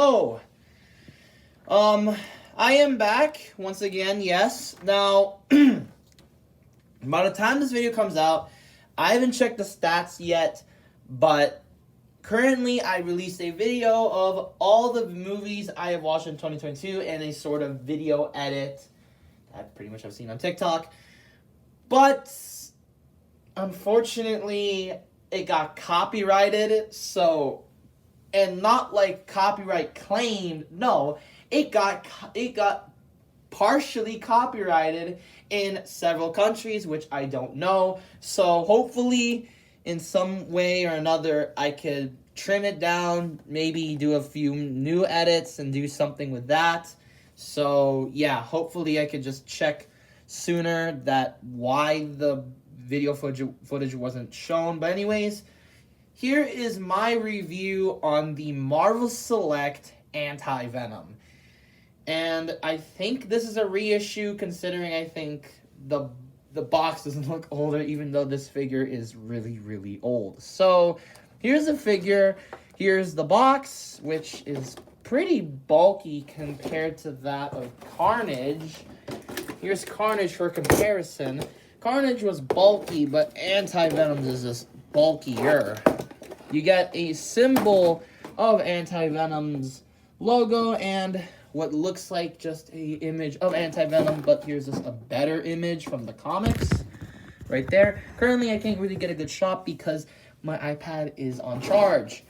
So, I am back once again, yes. Now, by the time this video comes out, I haven't checked the stats yet, but currently I released a video of all the movies I have watched in 2022 and a sort of video edit that pretty much I've seen on TikTok. But, unfortunately, it got copyrighted, so... And not like copyright claimed, no. It got partially copyrighted in several countries, which I don't know. So hopefully, in some way or another, I could trim it down, maybe do a few new edits and do something with that. So yeah, hopefully I could just check sooner that why the video footage wasn't shown. But anyways, here is my review on the Marvel Select Anti-Venom. And I think this is a reissue, considering I think the box doesn't look older, even though this figure is really, really old. So, here's the figure. Here's the box, which is pretty bulky compared to that of Carnage. Here's Carnage for comparison. Carnage was bulky, but Anti-Venom is just bulkier. You get a symbol of Anti-Venom's logo and what looks like just a image of Anti-Venom, but here's just a better image from the comics right there. Currently, I can't really get a good shot because my iPad is on charge.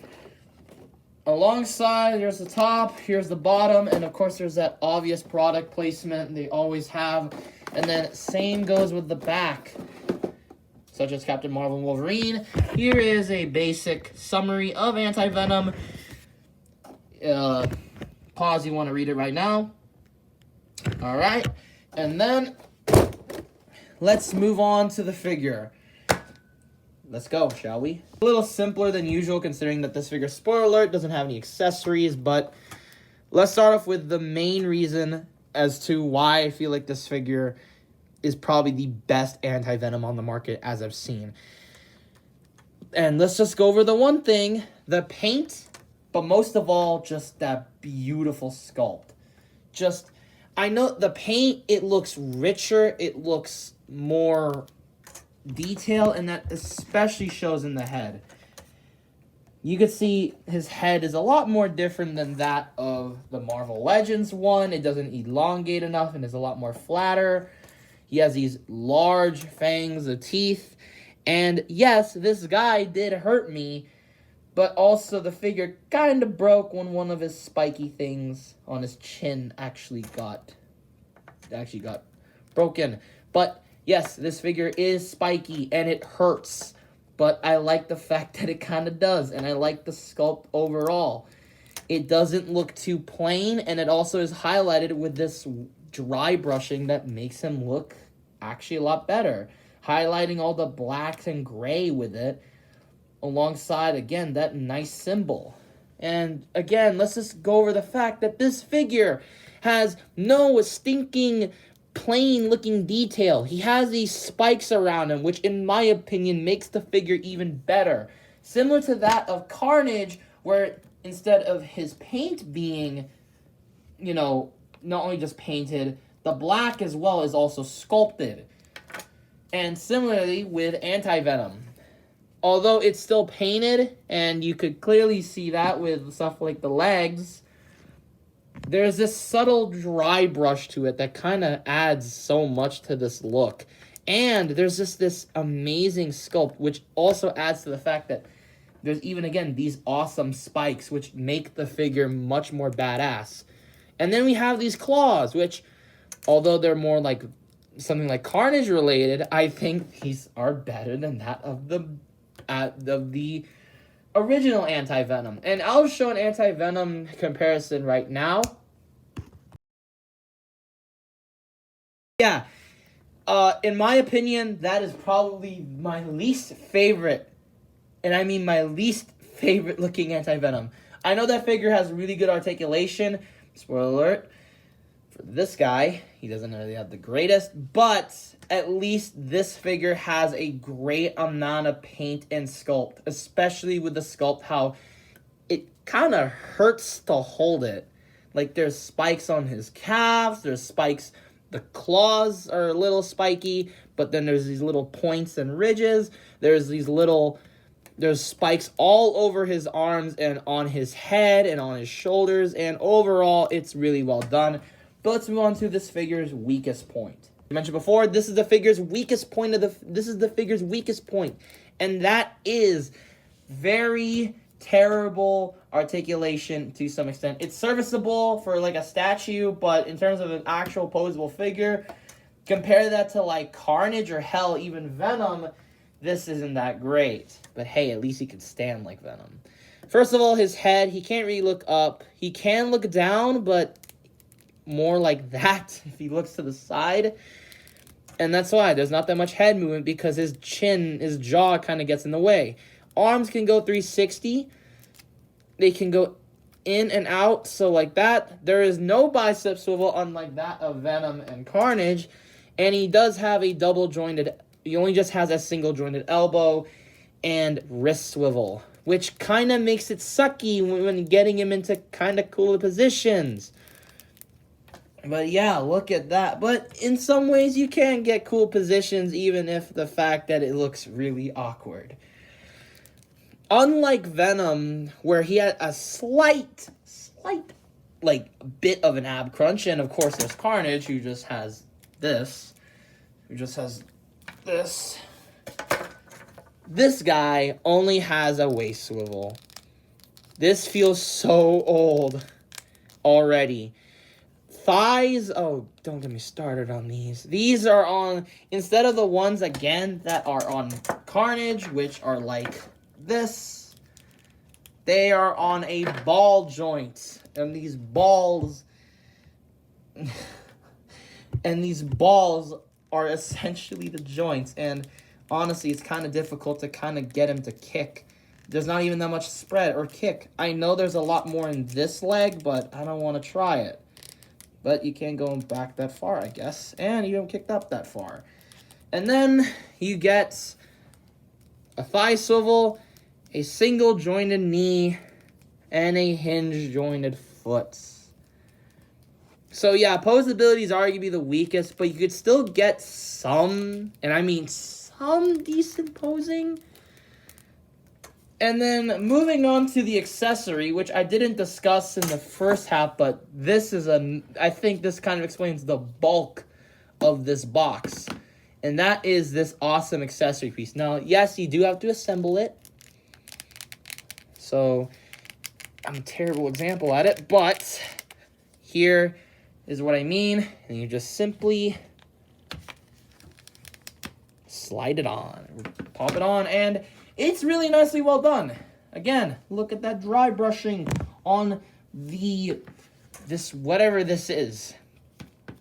Alongside, here's the top, here's the bottom, and of course there's that obvious product placement they always have. And then same goes with the back, such as Captain Marvel and Wolverine. Here is a basic summary of Anti-Venom. Pause, you want to read it right now. Alright, and then let's move on to the figure. Let's go, shall we? A little simpler than usual, considering that this figure, spoiler alert, doesn't have any accessories, but let's start off with the main reason as to why I feel like this figure is probably the best Anti-Venom on the market as I've seen. And let's just go over the one thing, the paint, but most of all, just that beautiful sculpt. Just, I know the paint, it looks richer, it looks more detail, and that especially shows in the head. You can see his head is a lot more different than that of the Marvel Legends one. It doesn't elongate enough and is a lot more flatter. He has these large fangs of teeth. And yes, this guy did hurt me, but also the figure kind of broke when one of his spiky things on his chin actually got broken. But yes, this figure is spiky and it hurts. But I like the fact that it kind of does, and I like the sculpt overall. It doesn't look too plain, and it also is highlighted with this dry brushing that makes him look actually a lot better. Highlighting all the blacks and gray with it, alongside, again, that nice symbol. And again, let's just go over the fact that this figure has no stinking plain looking detail. He has these spikes around him, which in my opinion makes the figure even better. Similar to that of Carnage, where instead of his paint being, you know, not only just painted, the black as well is also sculpted. And similarly with Anti-Venom. Although it's still painted, and you could clearly see that with stuff like the legs, there's this subtle dry brush to it that kind of adds so much to this look. And there's just this amazing sculpt, which also adds to the fact that there's even, again, these awesome spikes, which make the figure much more badass. And then we have these claws, which, although they're more like something like Carnage related, I think these are better than that of the original Anti-Venom. And I'll show an Anti-Venom comparison right now. Yeah, in my opinion, that is probably my least favorite, and I mean my least favorite looking Anti-Venom. I know that figure has really good articulation. Spoiler alert. For this guy, he doesn't really have the greatest, but at least this figure has a great amount of paint and sculpt, especially with the sculpt, how it kind of hurts to hold it. Like, there's spikes on his calves, there's spikes, the claws are a little spiky, but then there's these little points and ridges, there's spikes all over his arms and on his head and on his shoulders, and overall, it's really well done. But let's move on to this figure's weakest point. I mentioned before, this is the figure's weakest point, and that is very terrible articulation to some extent. It's serviceable for like a statue, but in terms of an actual posable figure, compare that to like Carnage or hell, even Venom, this isn't that great. But hey, at least he can stand like Venom. First of all, his head, he can't really look up. He can look down, but more like that if he looks to the side. And that's why there's not that much head movement, because his jaw kind of gets in the way. Arms can go 360. They can go in and out, so like that. There is no bicep swivel, unlike that of Venom and Carnage. And he does have a he only just has a single jointed elbow and wrist swivel, which kind of makes it sucky when getting him into kind of cooler positions. But yeah, look at that. But in some ways, you can get cool positions, even if the fact that it looks really awkward. Unlike Venom, where he had a slight, like, bit of an ab crunch, and of course there's Carnage, who just has this. This guy only has a waist swivel. This feels so old already. Thighs, oh, don't get me started on these. These are on, instead of the ones, again, that are on Carnage, which are like this, they are on a ball joint. And these balls, are essentially the joints. And honestly, it's kind of difficult to kind of get him to kick. There's not even that much spread or kick. I know there's a lot more in this leg, but I don't want to try it. But you can't go back that far, I guess. And you don't kick up that far. And then you get a thigh swivel, a single jointed knee, and a hinge jointed foot. So yeah, posability is arguably the weakest, but you could still get some, and I mean some decent posing. And then moving on to the accessory, which I didn't discuss in the first half, but I think this kind of explains the bulk of this box. And that is this awesome accessory piece. Now, yes, you do have to assemble it. So, I'm a terrible example at it, but here is what I mean. And you just simply slide it on, pop it on, and it's really nicely well done. Again, look at that dry brushing on this whatever this is.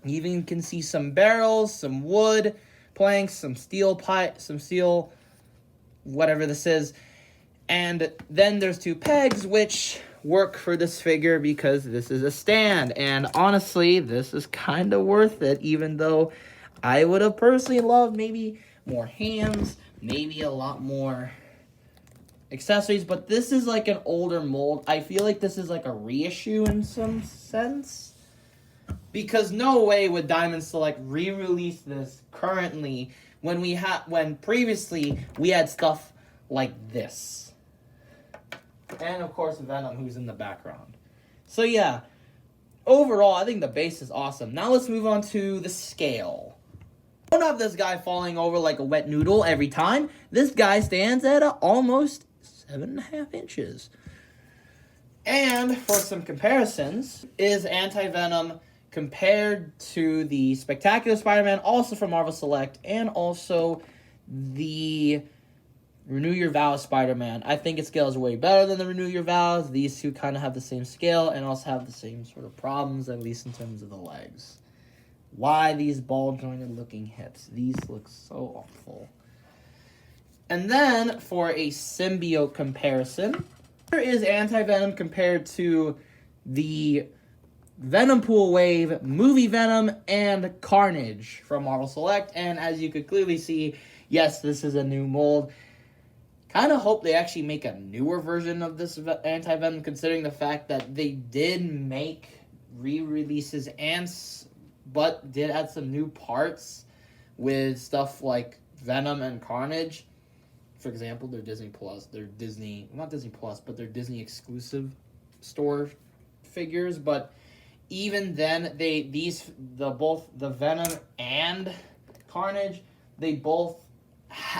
You even can see some barrels, some wood planks, some steel whatever this is. And then there's two pegs, which work for this figure because this is a stand. And honestly, this is kind of worth it, even though I would have personally loved maybe more hands, maybe a lot more accessories, but this is like an older mold. I feel like this is like a reissue in some sense, because no way would Diamond Select re-release this currently when previously we had stuff like this. And of course Venom, who's in the background. So yeah, overall I think the base is awesome. Now let's move on to the scale. Don't have this guy falling over like a wet noodle every time. This guy stands at almost 7.5 inches. And for some comparisons, is Anti-Venom compared to the Spectacular Spider-Man, also from Marvel Select, and also the Renew Your Vows Spider-Man. I think it scales way better than the Renew Your Vows. These two kind of have the same scale and also have the same sort of problems, at least in terms of the legs. Why these ball-jointed looking hips? These look so awful. And then, for a symbiote comparison, here is Anti-Venom compared to the Venom Pool Wave, Movie Venom, and Carnage from Marvel Select. And as you could clearly see, yes, this is a new mold. Kind of hope they actually make a newer version of this Anti-Venom, considering the fact that they did make re-releases but did add some new parts with stuff like Venom and Carnage. For example, their Disney Plus, not Disney Plus, but their Disney exclusive store figures. But even then, both the Venom and Carnage, they both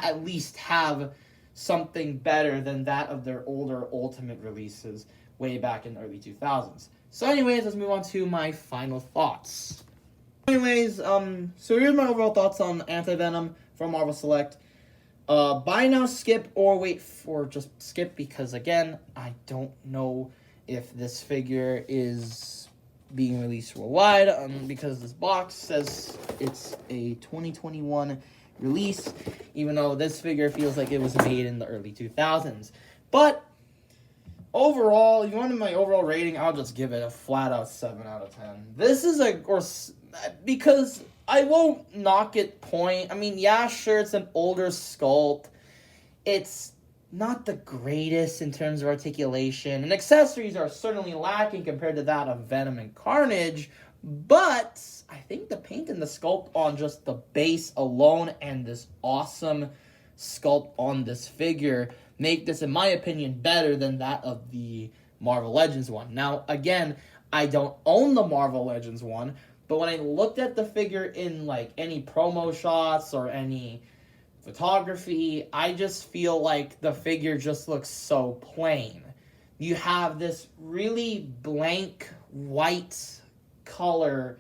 at least have something better than that of their older Ultimate releases way back in the early 2000s. So anyways, let's move on to my final thoughts. Anyways, so here's my overall thoughts on Anti-Venom from Marvel Select. Buy now, skip, or wait for just skip, because again, I don't know if this figure is being released worldwide, because this box says it's a 2021 release, even though this figure feels like it was made in the early 2000s. But overall, if you wanted my overall rating, I'll just give it a flat out 7 out of 10. This is because I won't knock it point. I mean, yeah, sure, it's an older sculpt. It's not the greatest in terms of articulation, and accessories are certainly lacking compared to that of Venom and Carnage, but I think the paint and the sculpt on just the base alone and this awesome sculpt on this figure make this, in my opinion, better than that of the Marvel Legends one. Now, again, I don't own the Marvel Legends one, but when I looked at the figure in like any promo shots or any photography, I just feel like the figure just looks so plain. You have this really blank white color,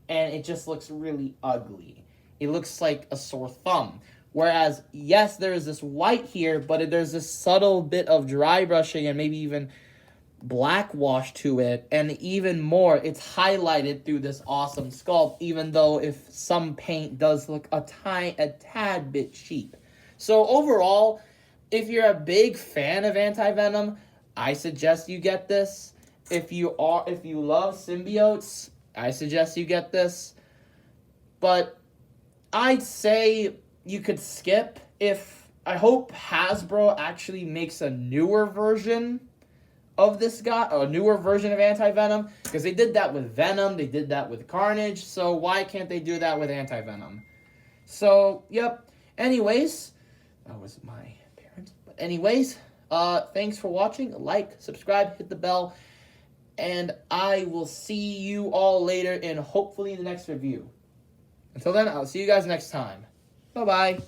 and it just looks really ugly. It looks like a sore thumb. Whereas, yes, there is this white here, but there's this subtle bit of dry brushing and maybe even black wash to it, and even more, it's highlighted through this awesome sculpt, even though if some paint does look a tad bit cheap. So overall, if you're a big fan of Anti-Venom, I suggest you get this. If you love Symbiotes, I suggest you get this. But I'd say you could skip. I hope Hasbro actually makes a newer version of this guy, a newer version of Anti-Venom, because they did that with Venom, they did that with Carnage, so why can't they do that with Anti-Venom? So, yep. Anyways, that was my parents. But anyways, thanks for watching. Like, subscribe, hit the bell, and I will see you all later in hopefully the next review. Until then, I'll see you guys next time. Bye-bye.